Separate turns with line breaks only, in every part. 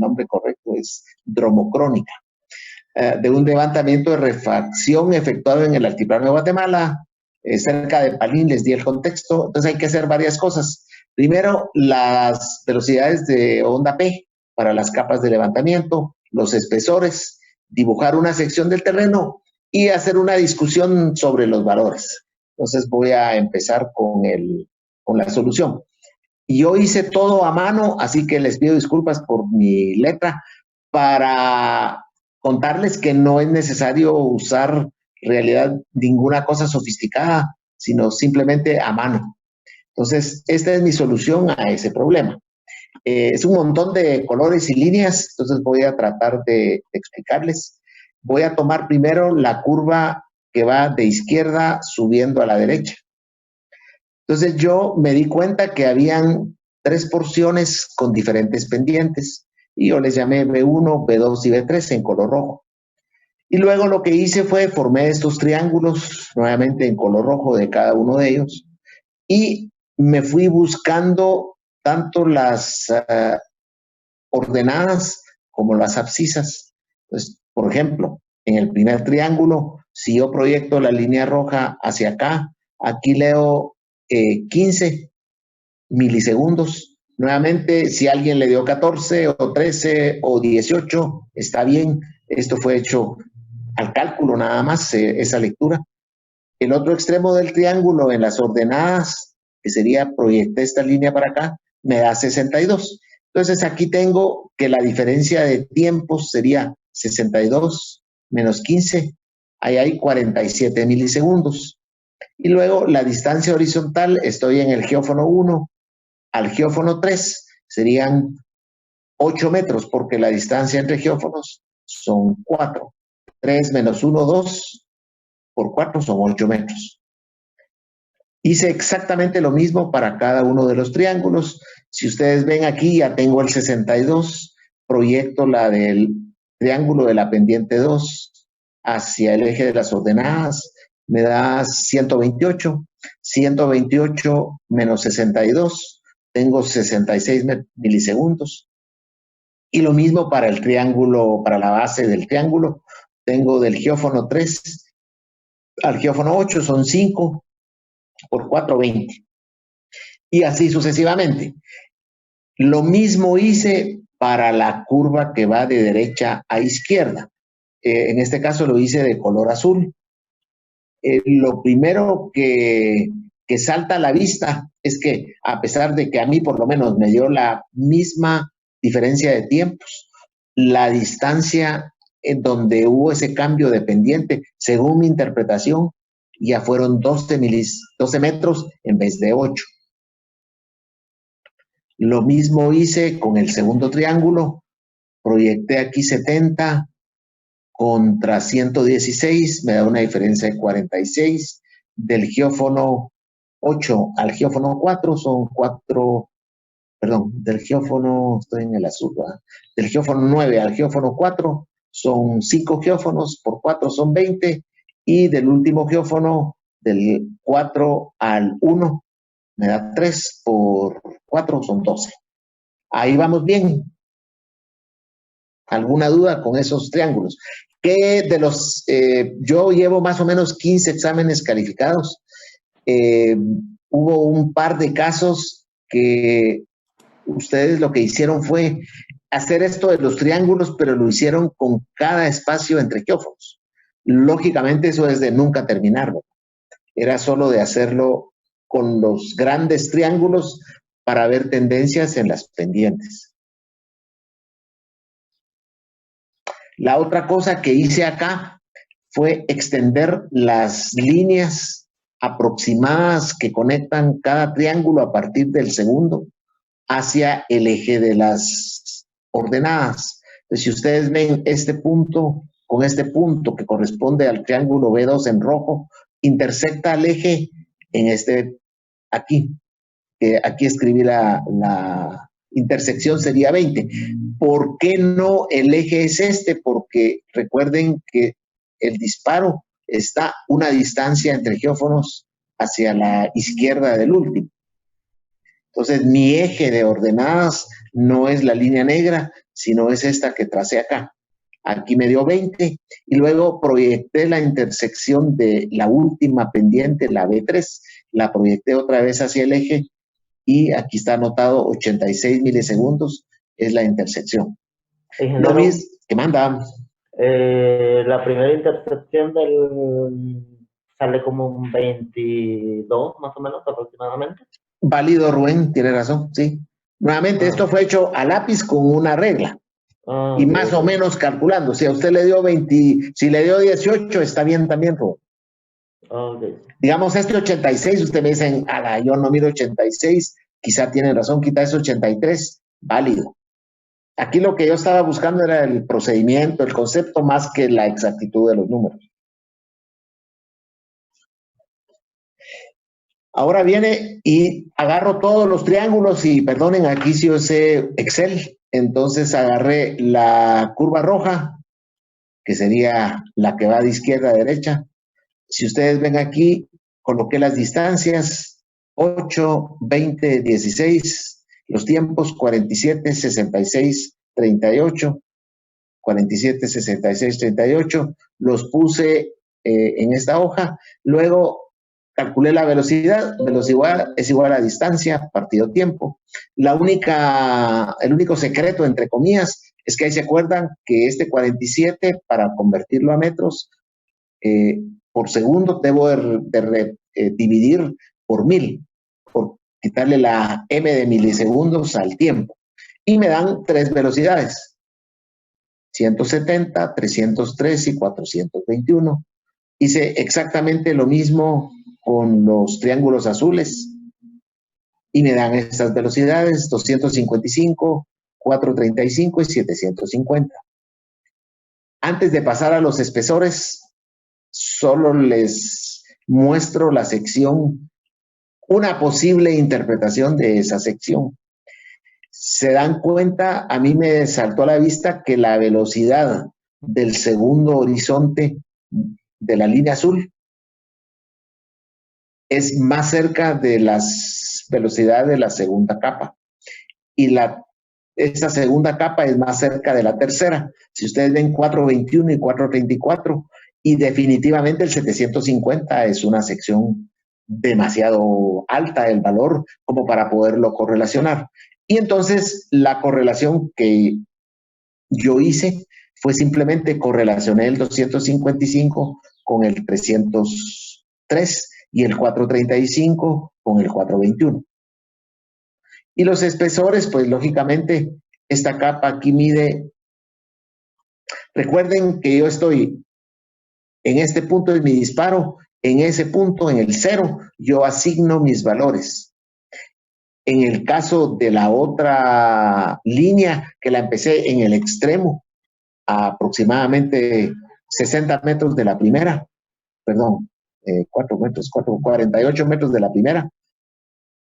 nombre correcto es dromocrónica, de un levantamiento de refracción efectuado en el altiplano de Guatemala, cerca de Palín. Les di el contexto. Entonces hay que hacer varias cosas. Primero, las velocidades de onda P para las capas de levantamiento, los espesores, dibujar una sección del terreno y hacer una discusión sobre los valores. Entonces voy a empezar con la solución. Y yo hice todo a mano, así que les pido disculpas por mi letra, para contarles que no es necesario usar en realidad ninguna cosa sofisticada, sino simplemente a mano. Entonces, esta es mi solución a ese problema. Es un montón de colores y líneas, entonces voy a tratar de explicarles. Voy a tomar primero la curva que va de izquierda subiendo a la derecha. Entonces yo me di cuenta que habían 3 porciones con diferentes pendientes y yo les llamé B1, B2 y B3 en color rojo. Y luego lo que hice fue formé estos triángulos nuevamente en color rojo de cada uno de ellos y me fui buscando tanto las ordenadas como las abscisas. Entonces, por ejemplo, en el primer triángulo, si yo proyecto la línea roja hacia acá, aquí leo 15 milisegundos. Nuevamente, si alguien le dio 14 o 13 o 18, está bien. Esto fue hecho al cálculo nada más, esa lectura. El otro extremo del triángulo en las ordenadas, que sería proyectar esta línea para acá, me da 62. Entonces aquí tengo que la diferencia de tiempos sería 62 menos 15. Ahí hay 47 milisegundos. Y luego la distancia horizontal, estoy en el geófono 1 al geófono 3, serían 8 metros, porque la distancia entre geófonos son 4. 3 menos 1, 2, por 4 son 8 metros. Hice exactamente lo mismo para cada uno de los triángulos. Si ustedes ven aquí, ya tengo el 62, proyecto la del triángulo de la pendiente 2 hacia el eje de las ordenadas, me da 128. 128 menos 62, tengo 66 milisegundos. Y lo mismo para el triángulo, para la base del triángulo, tengo del geófono 3 al geófono 8, son 5 por 4, 20. Y así sucesivamente. Lo mismo hice para la curva que va de derecha a izquierda. En este caso lo hice de color azul. Lo primero que salta a la vista es que, a pesar de que a mí por lo menos me dio la misma diferencia de tiempos, la distancia en donde hubo ese cambio de pendiente, según mi interpretación, ya fueron 12 metros en vez de 8. Lo mismo hice con el segundo triángulo, proyecté aquí 70 contra 116, me da una diferencia de 46. Del geófono 8 al geófono 4 son 4, perdón, del geófono, estoy en el azul, ¿verdad? Del geófono 9 al geófono 4 son 5 geófonos, por 4 son 20, y del último geófono, del 4 al 1, me da 3, por 4 son 12. Ahí vamos bien. ¿Alguna duda con esos triángulos? Que de los, yo llevo más o menos 15 exámenes calificados. Hubo un par de casos que ustedes lo que hicieron fue hacer esto de los triángulos, pero lo hicieron con cada espacio entre geófonos. Lógicamente eso es de nunca terminarlo. Era solo de hacerlo con los grandes triángulos para ver tendencias en las pendientes. La otra cosa que hice acá fue extender las líneas aproximadas que conectan cada triángulo a partir del segundo hacia el eje de las ordenadas. Entonces, si ustedes ven este punto con este punto que corresponde al triángulo B2 en rojo, intersecta el eje en este aquí. Aquí escribí la intersección sería 20. ¿Por qué no el eje es este? Porque recuerden que el disparo está una distancia entre geófonos hacia la izquierda del último. Entonces, mi eje de ordenadas no es la línea negra, sino es esta que tracé acá. Aquí me dio 20 y luego proyecté la intersección de la última pendiente, la B3, la proyecté otra vez hacia el eje y aquí está anotado 86 milisegundos, es la intersección. Lo
Ingeniero,
mismo que manda.
la primera intersección sale como un 22 más o menos aproximadamente.
Válido, Rubén, tiene razón, sí. Nuevamente, esto fue hecho a lápiz con una regla. Y
Ok,
más o menos calculando. Si a usted le dio 20, si le dio 18, está bien también, Rubén.
ok.
Digamos, este 86, usted me dice, ala, yo no miro 86, quizá tiene razón, quita ese 83, válido. Aquí lo que yo estaba buscando era el procedimiento, el concepto, más que la exactitud de los números. Ahora viene y agarro todos los triángulos y perdonen, aquí sí yo sé Excel, entonces agarré la curva roja, que sería la que va de izquierda a derecha. Si ustedes ven aquí, coloqué las distancias, 8, 20, 16, los tiempos 47, 66, 38, 47, 66, 38, los puse en esta hoja, luego calculé la velocidad, velocidad es igual a distancia, partido tiempo. El único secreto, entre comillas, es que ahí se acuerdan que este 47, para convertirlo a metros, por segundo debo dividir por 1000, por quitarle la m de milisegundos al tiempo. Y me dan 3 velocidades, 170, 303 y 421. Hice exactamente lo mismo con los triángulos azules y me dan estas velocidades, 255, 435 y 750. Antes de pasar a los espesores, solo les muestro la sección, una posible interpretación de esa sección. Se dan cuenta, a mí me saltó a la vista que la velocidad del segundo horizonte de la línea azul es más cerca de las velocidades de la segunda capa. Y esa segunda capa es más cerca de la tercera. Si ustedes ven 421 y 434, y definitivamente el 750 es una sección demasiado alta el valor como para poderlo correlacionar. Y entonces la correlación que yo hice fue simplemente correlacioné el 255 con el 303 y el 435 con el 421. Y los espesores, pues lógicamente, esta capa aquí mide, recuerden que yo estoy en este punto de mi disparo, en ese punto, en el 0, yo asigno mis valores. En el caso de la otra línea, que la empecé en el extremo, a aproximadamente 60 metros de la primera, perdón, 4 metros, 48 metros de la primera,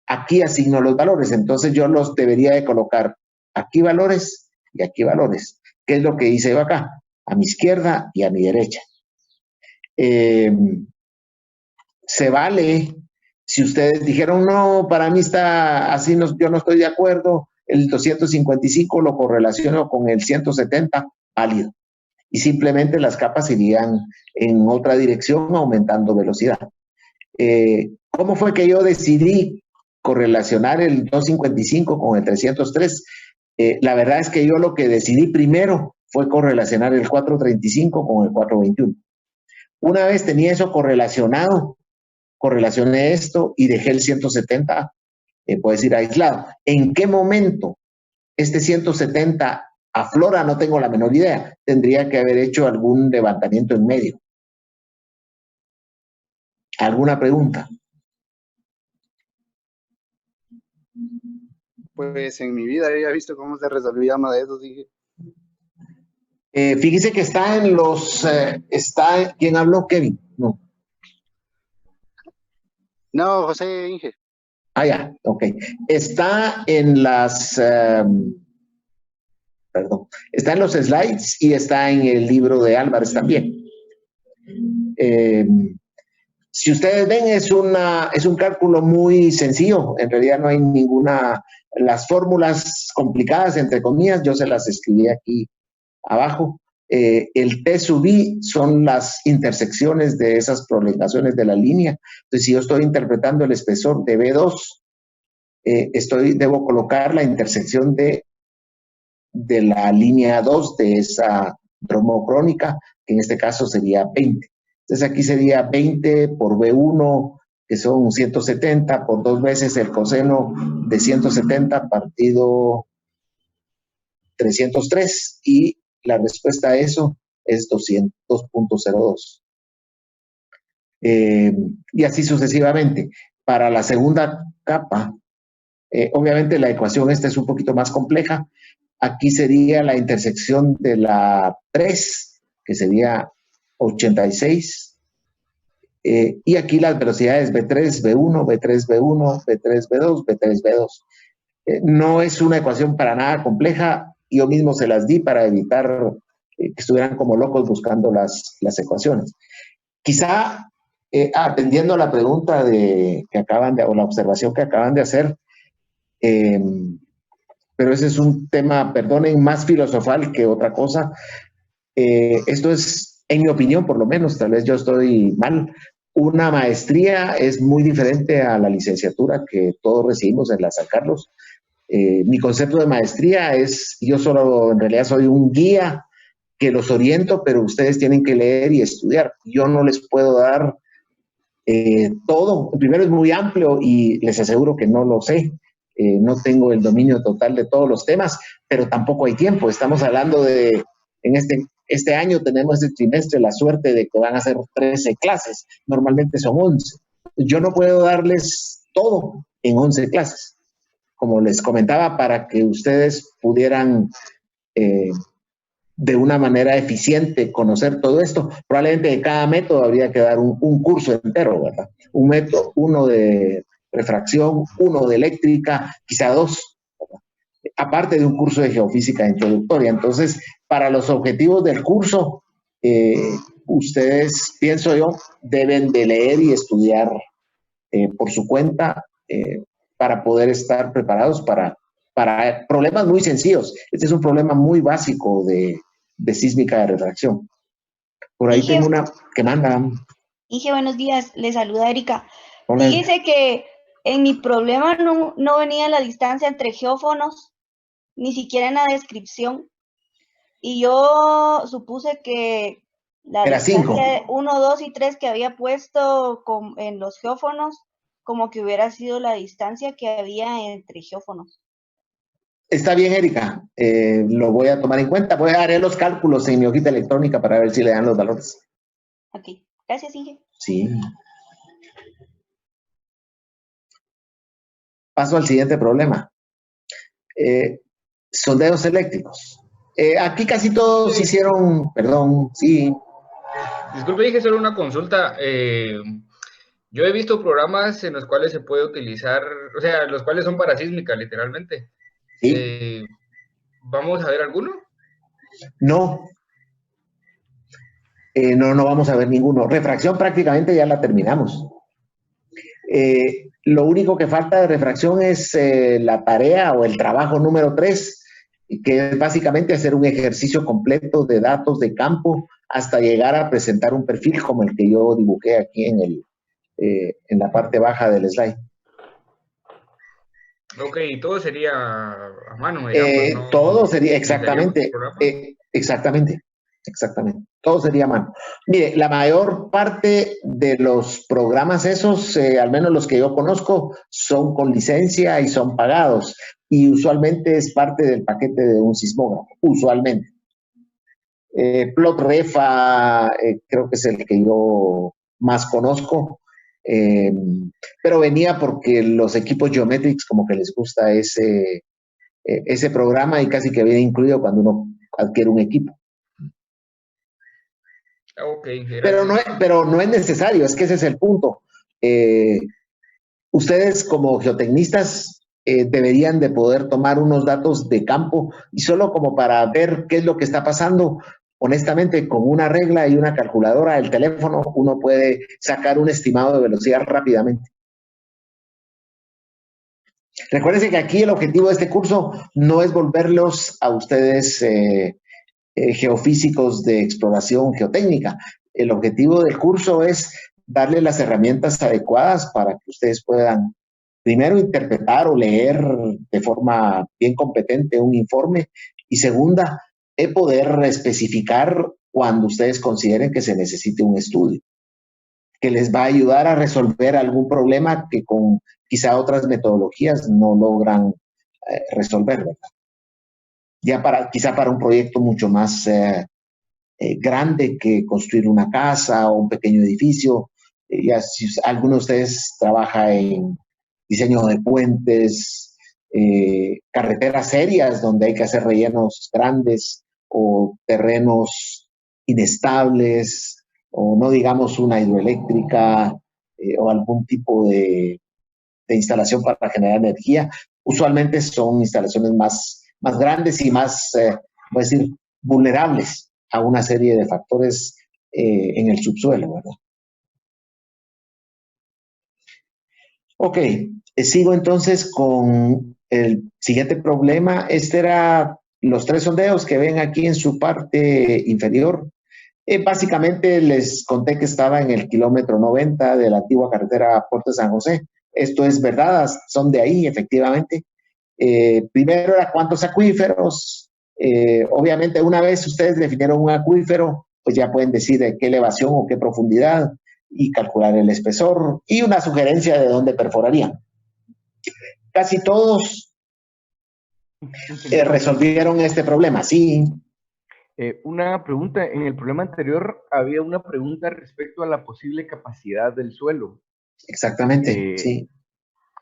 aquí asigno los valores, entonces yo los debería de colocar aquí valores y aquí valores. ¿Qué es lo que hice yo acá? A mi izquierda y a mi derecha. Se vale, si ustedes dijeron, no, para mí está así, no, yo no estoy de acuerdo, el 255 lo correlaciono con el 170, válido. Y simplemente las capas irían en otra dirección aumentando velocidad. ¿Cómo fue que yo decidí correlacionar el 255 con el 303? La verdad es que yo lo que decidí primero fue correlacionar el 435 con el 421. Una vez tenía eso correlacionado, correlacioné esto y dejé el 170, puedo decir, aislado. ¿En qué momento este 170 aflora? No tengo la menor idea. Tendría que haber hecho algún levantamiento en medio. ¿Alguna pregunta?
Pues en mi vida había visto cómo se resolvía uno de esos, dije.
Fíjese que está en los... ¿quién habló? Kevin. No.
No, José Inge.
Ah, ya, ok. Está en las... perdón. Está en los slides y está en el libro de Álvarez también. Si ustedes ven, es un cálculo muy sencillo. En realidad no hay ninguna, las fórmulas complicadas, entre comillas, yo se las escribí aquí abajo. El T sub I son las intersecciones de esas prolongaciones de la línea. Entonces, si yo estoy interpretando el espesor de B2, debo colocar la intersección de la línea 2 de esa bromocrónica, que en este caso sería 20. Entonces aquí sería 20 por B1, que son 170, por 2 veces el coseno de 170 partido 303, y la respuesta a eso es 200.02. Y así sucesivamente. Para la segunda capa, obviamente la ecuación esta es un poquito más compleja. Aquí sería la intersección de la 3, que sería 86. Y aquí las velocidades B3, B1, B3, B1, B3, B2, B3, B2. No es una ecuación para nada compleja. Yo mismo se las di para evitar que estuvieran como locos buscando las ecuaciones. Quizá, atendiendo a la pregunta o la observación que acaban de hacer, pero ese es un tema, perdonen, más filosofal que otra cosa. Esto es, en mi opinión, por lo menos, tal vez yo estoy mal. Una maestría es muy diferente a la licenciatura que todos recibimos en la San Carlos. Mi concepto de maestría es, yo solo en realidad soy un guía que los oriento, pero ustedes tienen que leer y estudiar. Yo no les puedo dar todo. Primero, es muy amplio y les aseguro que no lo sé. No tengo el dominio total de todos los temas, pero tampoco hay tiempo. Estamos hablando de, en este año tenemos este trimestre la suerte de que van a ser 13 clases. Normalmente son 11. Yo no puedo darles todo en 11 clases. Como les comentaba, para que ustedes pudieran de una manera eficiente conocer todo esto, probablemente de cada método habría que dar un curso entero, ¿verdad? Un método, uno de refracción, uno de eléctrica, quizá 2, ¿verdad? Aparte de un curso de geofísica introductoria. Entonces, para los objetivos del curso, ustedes, pienso yo, deben de leer y estudiar por su cuenta para poder estar preparados para problemas muy sencillos. Este es un problema muy básico de sísmica de refracción. Por ahí tengo una que manda.
Inge, buenos días. Le saluda Erika.
Hola.
Fíjese que en mi problema no venía la distancia entre geófonos, ni siquiera en la descripción. Y yo supuse que la
era
distancia 1, 2 y 3 que había puesto en los geófonos, como que hubiera sido la distancia que había entre geófonos.
Está bien, Erika. Lo voy a tomar en cuenta. Voy a hacer los cálculos en mi hojita electrónica para ver si le dan los valores.
Ok. Gracias, Inge.
Sí. Paso al siguiente problema. Sondeos eléctricos. Aquí casi todos hicieron, perdón, sí.
Disculpe, dije solo una consulta. Yo he visto programas en los cuales se puede utilizar, o sea, los cuales son para sísmica, literalmente.
Sí.
¿Vamos a ver alguno?
No. No vamos a ver ninguno. Refracción prácticamente ya la terminamos. Lo único que falta de refracción es la tarea o el trabajo número 3, que es básicamente hacer un ejercicio completo de datos de campo hasta llegar a presentar un perfil como el que yo dibujé aquí en la parte baja del slide.
Ok, todo sería a mano, digamos, ¿no?
Todo sería, exactamente, exactamente. Todo sería a mano. Mire, la mayor parte de los programas esos, al menos los que yo conozco, son con licencia y son pagados. Y usualmente es parte del paquete de un sismógrafo, usualmente. Plotrefa, creo que es el que yo más conozco. Pero venía porque los equipos Geometrics como que les gusta ese programa y casi que viene incluido cuando uno adquiere un equipo.
Okay,
pero no es necesario, es que ese es el punto. Ustedes como geotecnistas deberían de poder tomar unos datos de campo y solo como para ver qué es lo que está pasando, honestamente, con una regla y una calculadora del teléfono, uno puede sacar un estimado de velocidad rápidamente. Recuérdense que aquí el objetivo de este curso no es volverlos a ustedes geofísicos de exploración geotécnica. El objetivo del curso es darle las herramientas adecuadas para que ustedes puedan primero interpretar o leer de forma bien competente un informe y segunda, poder especificar cuando ustedes consideren que se necesite un estudio, que les va a ayudar a resolver algún problema que con quizá otras metodologías no logran resolver, ¿verdad? Ya quizá para un proyecto mucho más grande que construir una casa o un pequeño edificio. Ya si alguno de ustedes trabaja en diseño de puentes, carreteras serias donde hay que hacer rellenos grandes o terrenos inestables o no digamos una hidroeléctrica o algún tipo de instalación para generar energía, usualmente son instalaciones más grandes y más, voy a decir, vulnerables a una serie de factores en el subsuelo, ¿verdad? Ok, sigo entonces con el siguiente problema. Este era los 3 sondeos que ven aquí en su parte inferior. Básicamente les conté que estaba en el kilómetro 90 de la antigua carretera Puerto San José. Esto es verdad, son de ahí efectivamente. Primero era cuántos acuíferos. Obviamente una vez ustedes definieron un acuífero, pues ya pueden decir de qué elevación o qué profundidad y calcular el espesor y una sugerencia de dónde perforarían. Casi todos resolvieron este problema, sí.
Una pregunta, en el problema anterior había una pregunta respecto a la posible capacidad del suelo.
Exactamente, sí.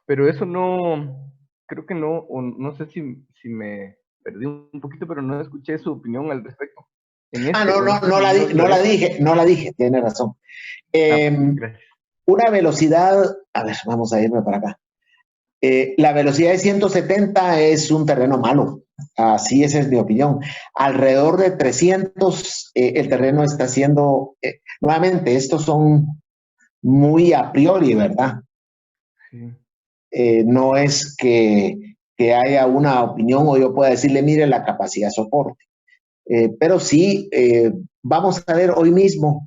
Pero eso no, creo que no, o no sé si me perdí un poquito, pero no escuché su opinión al respecto.
No la dije, tiene razón.
Gracias.
Una velocidad, a ver, vamos a irme para acá. La velocidad de 170 es un terreno malo, así esa es mi opinión. Alrededor de 300 el terreno está siendo, nuevamente, estos son muy a priori, ¿verdad?
Sí.
No es que haya una opinión o yo pueda decirle, mire la capacidad de soporte. Pero sí, vamos a ver hoy mismo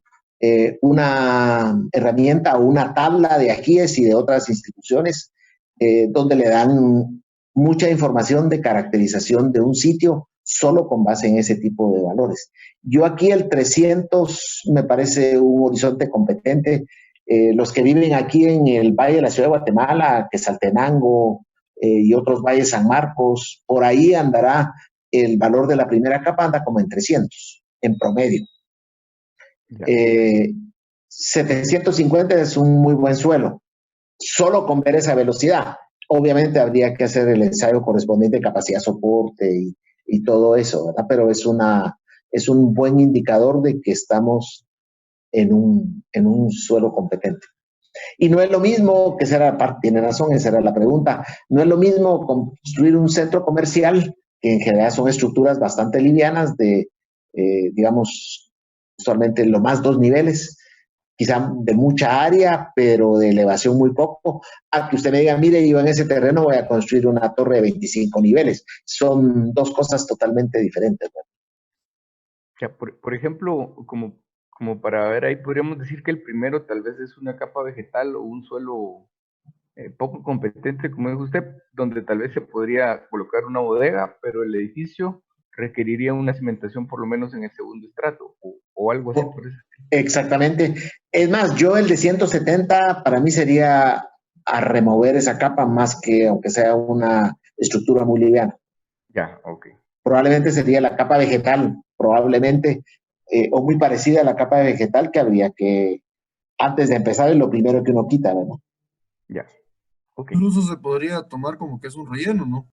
una herramienta o una tabla de AGIES y de otras instituciones donde le dan mucha información de caracterización de un sitio solo con base en ese tipo de valores. Yo aquí el 300 me parece un horizonte competente. Los que viven aquí en el Valle de la Ciudad de Guatemala, Quetzaltenango y otros valles, San Marcos, por ahí andará el valor de la primera capa, anda como en 300 en promedio. 750 es un muy buen suelo, solo con ver esa velocidad. Obviamente habría que hacer el ensayo correspondiente de capacidad de soporte y todo eso, ¿verdad? Pero es un buen indicador de que estamos en un suelo competente. Y no es lo mismo, que tiene razón, esa era la pregunta, no es lo mismo construir un centro comercial, que en general son estructuras bastante livianas de, digamos, usualmente lo más 2 niveles, quizá de mucha área, pero de elevación muy poco, a que usted me diga, mire, yo en ese terreno voy a construir una torre de 25 niveles. Son 2 cosas totalmente diferentes, ¿verdad?
O sea, por ejemplo, como para ver ahí, podríamos decir que el primero tal vez es una capa vegetal o un suelo poco competente, como dijo usted, donde tal vez se podría colocar una bodega, pero el edificio requeriría una cimentación por lo menos en el segundo estrato o algo así. Por eso.
Exactamente. Es más, yo el de 170 para mí sería a remover esa capa más que aunque sea una estructura muy liviana.
Ya, ok.
Probablemente sería la capa vegetal, probablemente, o muy parecida a la capa de vegetal que habría que, antes de empezar, es lo primero que uno quita, ¿verdad?
Ya, ok.
Incluso se podría tomar como que es un relleno, ¿no?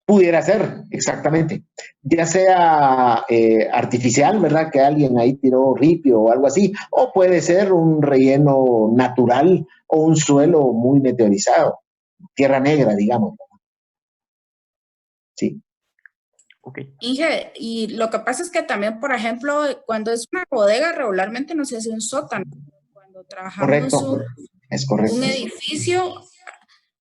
Pudiera ser, exactamente. Ya sea artificial, ¿verdad? Que alguien ahí tiró ripio o algo así, o puede ser un relleno natural o un suelo muy meteorizado, tierra negra, digamos. Sí.
Ok.
Inge, y lo que pasa es que también, por ejemplo, cuando es una bodega, regularmente no se hace un sótano. Cuando trabajamos
Correcto, es correcto.
un edificio,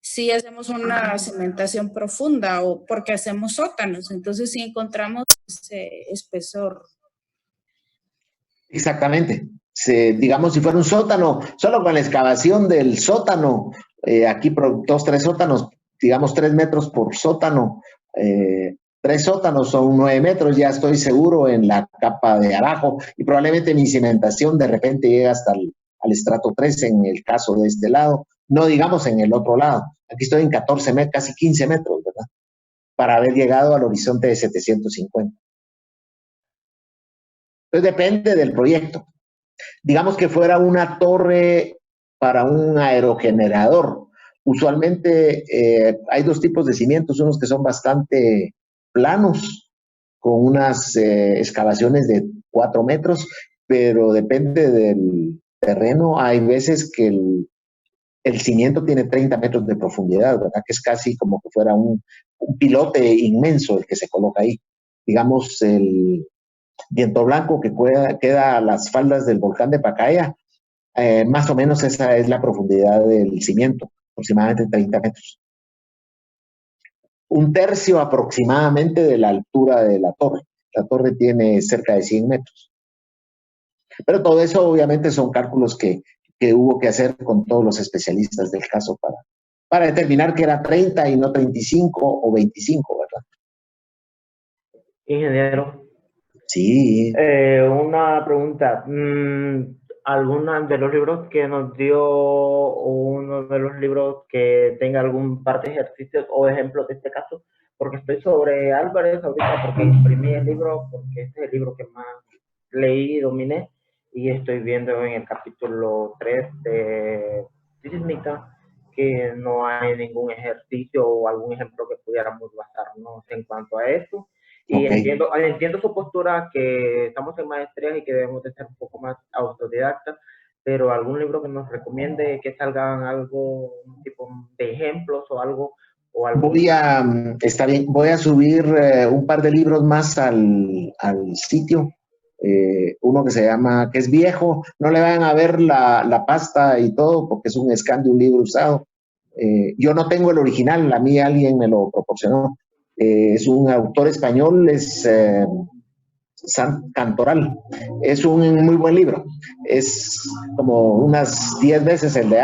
sí hacemos una cimentación profunda o porque hacemos sótanos, entonces sí encontramos ese espesor.
Exactamente. Digamos, si fuera un sótano, solo con la excavación del sótano, aquí 2, 3 sótanos, digamos 3 metros por sótano, 3 sótanos son 9 metros, ya estoy seguro en la capa de abajo y probablemente mi cimentación de repente llega hasta al estrato 3 en el caso de este lado, no digamos en el otro lado. Aquí estoy en 14 metros, casi 15 metros, ¿verdad? Para haber llegado al horizonte de 750. Entonces depende del proyecto. Digamos que fuera una torre para un aerogenerador. Usualmente hay 2 tipos de cimientos, unos que son bastante planos, con unas excavaciones de 4 metros, pero depende del terreno. Hay veces que el cimiento tiene 30 metros de profundidad, ¿verdad? Que es casi como que fuera un pilote inmenso el que se coloca ahí. Digamos, el Viento Blanco, que queda a las faldas del volcán de Pacaya, más o menos esa es la profundidad del cimiento, aproximadamente 30 metros. 1/3 aproximadamente de la altura de la torre. La torre tiene cerca de 100 metros. Pero todo eso obviamente son cálculos que hubo que hacer con todos los especialistas del caso para determinar que era 30 y no 35 o 25, ¿verdad?
Ingeniero,
Sí.
una pregunta. ¿Alguno de los libros que nos dio o uno de los libros que tenga algún parte de ejercicios o ejemplos de este caso? Porque estoy sobre Álvarez ahorita porque imprimí el libro, porque este es el libro que más leí y dominé, y estoy viendo en el capítulo 3 de sísmica que no hay ningún ejercicio o algún ejemplo que pudiéramos basarnos en cuanto a eso. Y
Okay.
entiendo su postura, que estamos en maestrías y que debemos de ser un poco más autodidactas, pero algún libro que nos recomiende que salgan algo, un tipo de ejemplos o algo.
Está bien, voy a subir un par de libros más al sitio. Uno que se llama, que es viejo, no le vayan a ver la pasta y todo, porque es un scan de un libro usado. Yo no tengo el original, a mí alguien me lo proporcionó. Es un autor español, es Sant Cantoral. Es un muy buen libro. Es como unas 10 veces el de